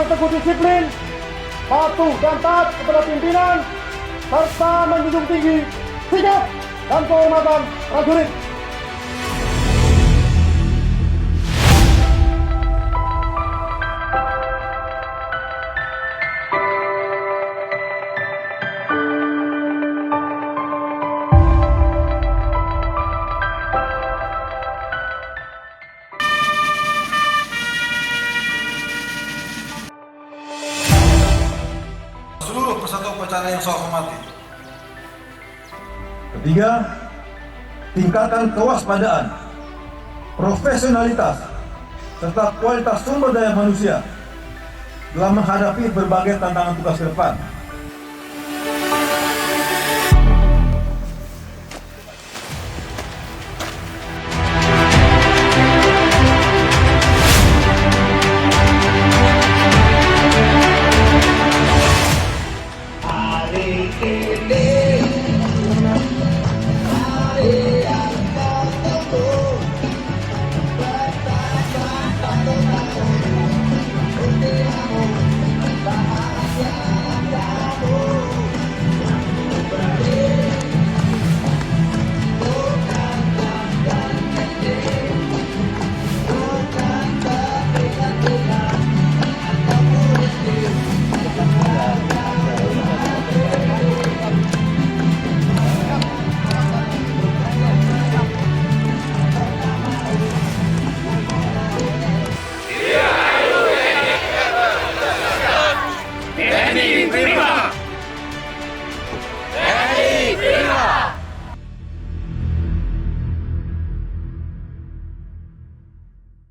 berpegang teguh disiplin, patuh dan taat kepada pimpinan, serta menjunjung tinggi sikap dan kehormatan prajurit. Seluruh peserta upacara yang saya hormati. Ketiga, tingkatkan kewaspadaan, profesionalitas, serta kualitas sumber daya manusia dalam menghadapi berbagai tantangan tugas ke depan. TNI Prima.